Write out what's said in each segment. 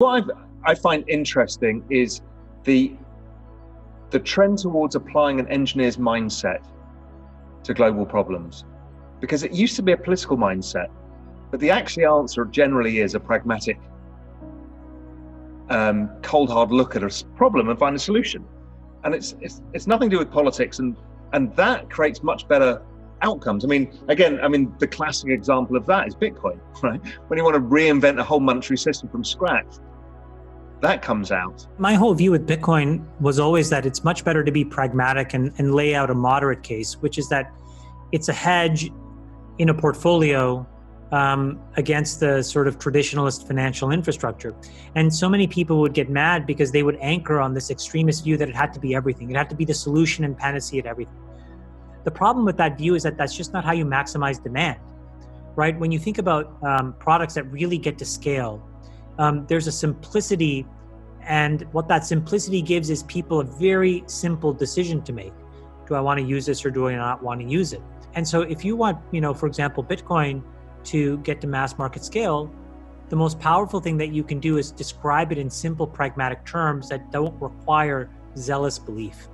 What I find interesting is the trend towards applying an engineer's mindset to global problems, because it used to be a political mindset, but the actual answer generally is a pragmatic, cold hard look at a problem and find a solution. And it's nothing to do with politics, and that creates much better outcomes. The classic example of that is Bitcoin, right? When you want to reinvent a whole monetary system from scratch, that comes out. My whole view with Bitcoin was always that it's much better to be pragmatic and lay out a moderate case, which is that it's a hedge in a portfolio against the sort of traditionalist financial infrastructure. And so many people would get mad because they would anchor on this extremist view that it had to be everything. It had to be the solution and panacea to everything. The problem with that view is that that's just not how you maximize demand, right? When you think about products that really get to scale, there's a simplicity, and what that simplicity gives is people a very simple decision to make. Do I want to use this or do I not want to use it? And so if you want, for example, Bitcoin to get to mass market scale, the most powerful thing that you can do is describe it in simple, pragmatic terms that don't require zealous belief.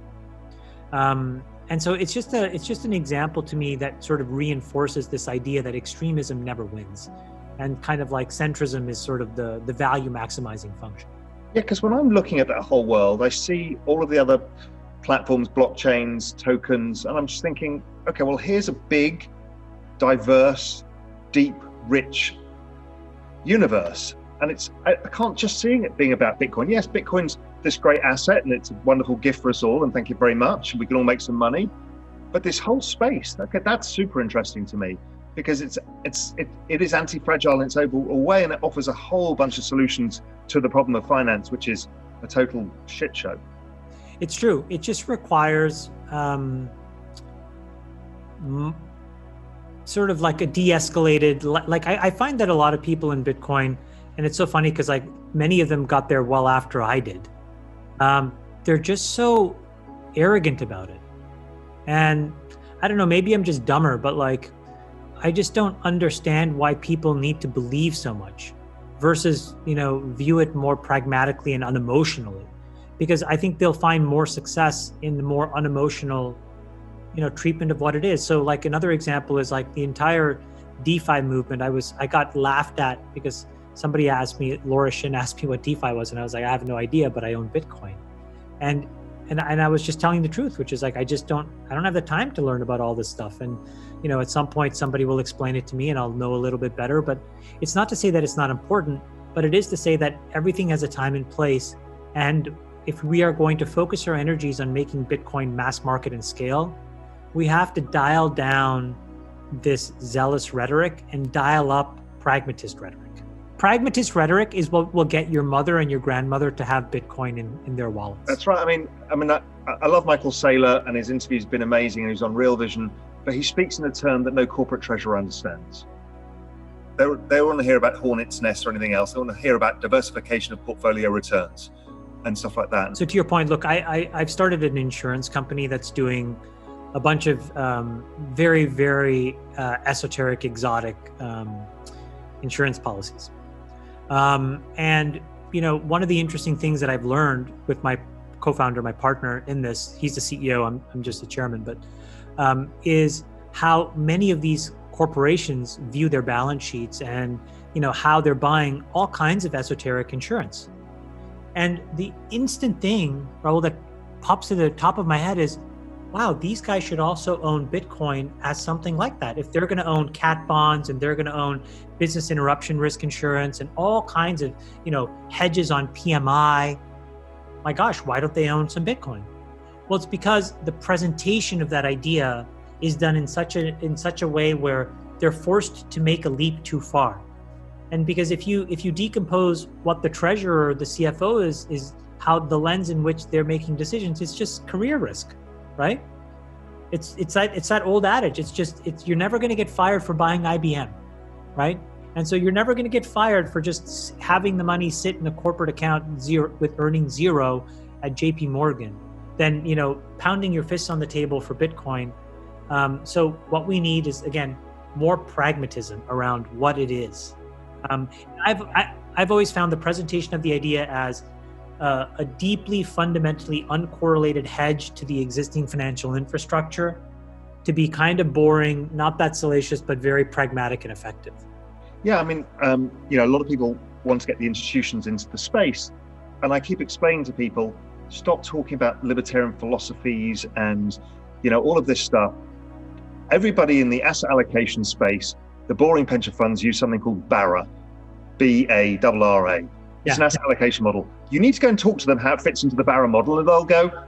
And so it's just an example to me that sort of reinforces this idea that extremism never wins, and kind of like centrism is sort of the value maximizing function. Yeah, because when I'm looking at that whole world, I see all of the other platforms, blockchains, tokens, and I'm just thinking, okay, well, here's a big, diverse, deep, rich universe. And I can't just see it being about Bitcoin. Yes, Bitcoin's this great asset and it's a wonderful gift for us all, and thank you very much, and we can all make some money. But this whole space, okay, that's super interesting to me, because it is anti-fragile in its overall way, and it offers a whole bunch of solutions to the problem of finance, which is a total shit show. It's true. It just requires sort of like a de-escalated, like I find that a lot of people in Bitcoin, and it's so funny because like many of them got there well after I did. They're just so arrogant about it. And I don't know, maybe I'm just dumber, but like, I just don't understand why people need to believe so much versus, view it more pragmatically and unemotionally, because I think they'll find more success in the more unemotional, treatment of what it is. So like another example is like the entire DeFi movement. I got laughed at because somebody asked me, Laura Shin asked me what DeFi was. And I was like, I have no idea, but I own Bitcoin. And I was just telling the truth, which is like, I don't have the time to learn about all this stuff. And, at some point somebody will explain it to me and I'll know a little bit better, but it's not to say that it's not important, but it is to say that everything has a time and place. And if we are going to focus our energies on making Bitcoin mass market and scale, we have to dial down this zealous rhetoric and dial up pragmatist rhetoric. Pragmatist rhetoric is what will get your mother and your grandmother to have Bitcoin in their wallets. That's right. I love Michael Saylor, and his interview's been amazing, and he's on Real Vision, but he speaks in a term that no corporate treasurer understands. They want to hear about hornet's nest or anything else. They want to hear about diversification of portfolio returns and stuff like that. So to your point, look, I've started an insurance company that's doing a bunch of very, very esoteric, exotic insurance policies. And one of the interesting things that I've learned with my co-founder, my partner in this, he's the CEO, I'm just the chairman, but is how many of these corporations view their balance sheets and how they're buying all kinds of esoteric insurance. And the instant thing, Raoul, that pops to the top of my head is, wow, these guys should also own Bitcoin as something like that. If they're going to own cat bonds and they're going to own business interruption risk insurance and all kinds of, hedges on PMI, my gosh, why don't they own some Bitcoin? Well, it's because the presentation of that idea is done in such a way where they're forced to make a leap too far. And because if you decompose what the treasurer or the CFO is how the lens in which they're making decisions, it's just career risk. Right? It's that old adage. You're never going to get fired for buying IBM, right? And so you're never going to get fired for just having the money sit in a corporate account with earning zero at JP Morgan. Then pounding your fists on the table for Bitcoin. So what we need is, again, more pragmatism around what it is. I've always found the presentation of the idea as a deeply fundamentally uncorrelated hedge to the existing financial infrastructure to be kind of boring, not that salacious, but very pragmatic and effective. Yeah, I mean, a lot of people want to get the institutions into the space. And I keep explaining to people, stop talking about libertarian philosophies and, all of this stuff. Everybody in the asset allocation space, the boring pension funds use something called BARA, BARRA. It's an asset allocation model. You need to go and talk to them how it fits into the BARA model, and they'll go,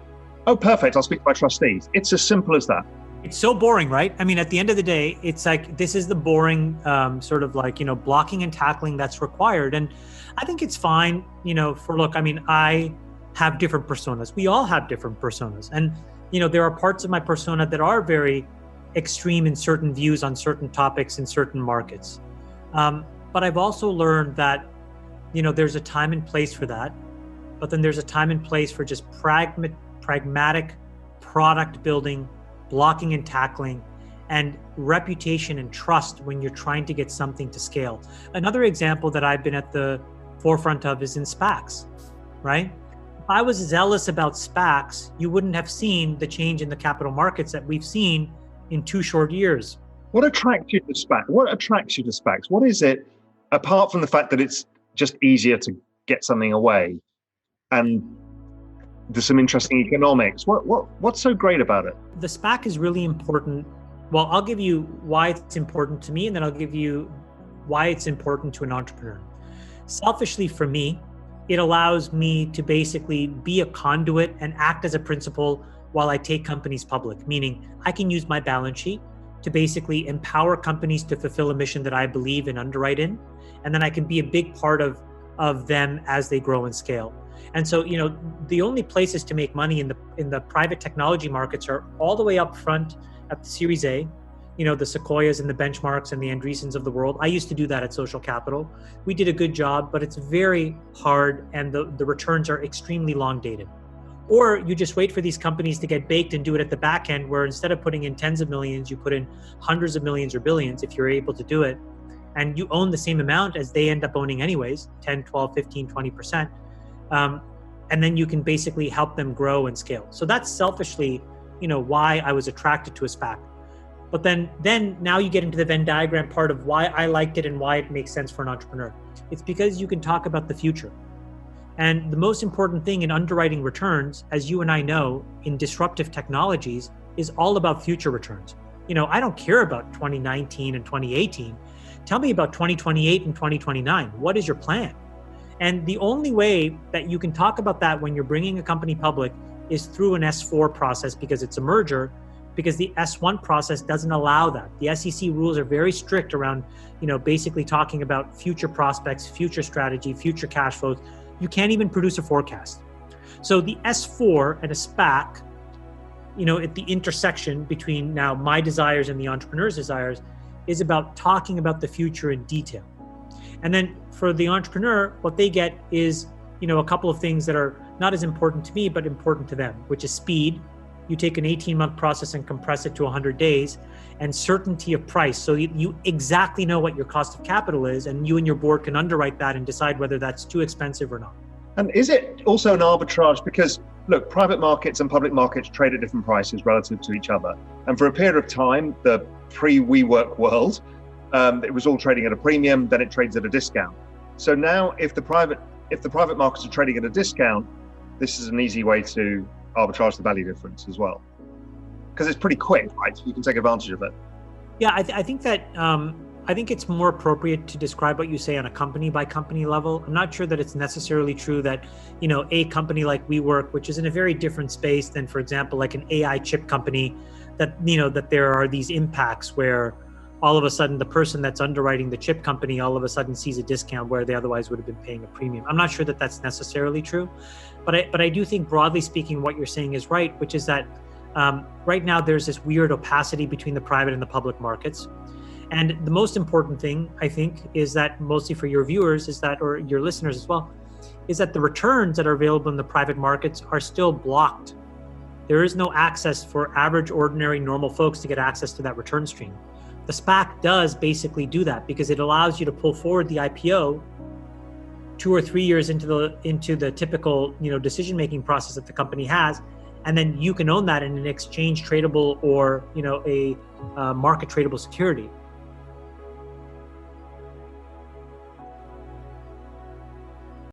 oh, perfect, I'll speak to my trustees. It's as simple as that. It's so boring, right? I mean, at the end of the day, it's like, this is the boring sort of like, blocking and tackling that's required. And I think it's fine, I have different personas. We all have different personas. And, there are parts of my persona that are very extreme in certain views on certain topics in certain markets. But I've also learned that, there's a time and place for that. But then there's a time and place for just pragmatic product building, blocking and tackling, and reputation and trust when you're trying to get something to scale. Another example that I've been at the forefront of is in SPACs, right? If I was zealous about SPACs, you wouldn't have seen the change in the capital markets that we've seen in 2 short years. What attracts you to SPACs? What is it, apart from the fact that it's just easier to get something away and there's some interesting economics? What's so great about it? The SPAC is really important. Well, I'll give you why it's important to me, and then I'll give you why it's important to an entrepreneur. Selfishly for me, it allows me to basically be a conduit and act as a principal while I take companies public, meaning I can use my balance sheet to basically empower companies to fulfill a mission that I believe and underwrite in. And then I can be a big part of them as they grow and scale. And so, the only places to make money in the private technology markets are all the way up front at the Series A, the Sequoias and the Benchmarks and the Andreessens of the world. I used to do that at Social Capital. We did a good job, but it's very hard and the returns are extremely long dated. Or you just wait for these companies to get baked and do it at the back end, where instead of putting in tens of millions, you put in hundreds of millions or billions if you're able to do it. And you own the same amount as they end up owning anyways, 10, 12, 15, 20%. And then you can basically help them grow and scale. So that's selfishly, why I was attracted to a SPAC. But then now you get into the Venn diagram part of why I liked it and why it makes sense for an entrepreneur. It's because you can talk about the future. And the most important thing in underwriting returns, as you and I know, in disruptive technologies, is all about future returns. I don't care about 2019 and 2018. Tell me about 2028 and 2029. What is your plan? And the only way that you can talk about that when you're bringing a company public is through an S4 process, because it's a merger, because the S1 process doesn't allow that. The SEC rules are very strict around, basically talking about future prospects, future strategy, future cash flows. You can't even produce a forecast. So the S4 and a SPAC, at the intersection between now my desires and the entrepreneur's desires, is about talking about the future in detail. And then for the entrepreneur, what they get is, a couple of things that are not as important to me, but important to them, which is speed. You take an 18-month process and compress it to 100 days, and certainty of price. So you exactly know what your cost of capital is, and you and your board can underwrite that and decide whether that's too expensive or not. And is it also an arbitrage? Because look, private markets and public markets trade at different prices relative to each other. And for a period of time, the pre-WeWork world, it was all trading at a premium, then it trades at a discount. So now if the private markets are trading at a discount, this is an easy way to arbitrage the value difference as well. Because it's pretty quick, right? You can take advantage of it. Yeah, I think that I think it's more appropriate to describe what you say on a company by company level. I'm not sure that it's necessarily true that, a company like WeWork, which is in a very different space than, for example, like an AI chip company, that, that there are these impacts where all of a sudden the person that's underwriting the chip company all of a sudden sees a discount where they otherwise would have been paying a premium. I'm not sure that that's necessarily true, but I do think broadly speaking, what you're saying is right, which is that right now there's this weird opacity between the private and the public markets. And the most important thing, I think, is that mostly for your viewers is that, or your listeners as well, is that the returns that are available in the private markets are still blocked. There is no access for average, ordinary, normal folks to get access to that return stream. The SPAC does basically do that because it allows you to pull forward the IPO 2 or 3 years into the typical, decision making process that the company has, and then you can own that in an exchange tradable or a market tradable security.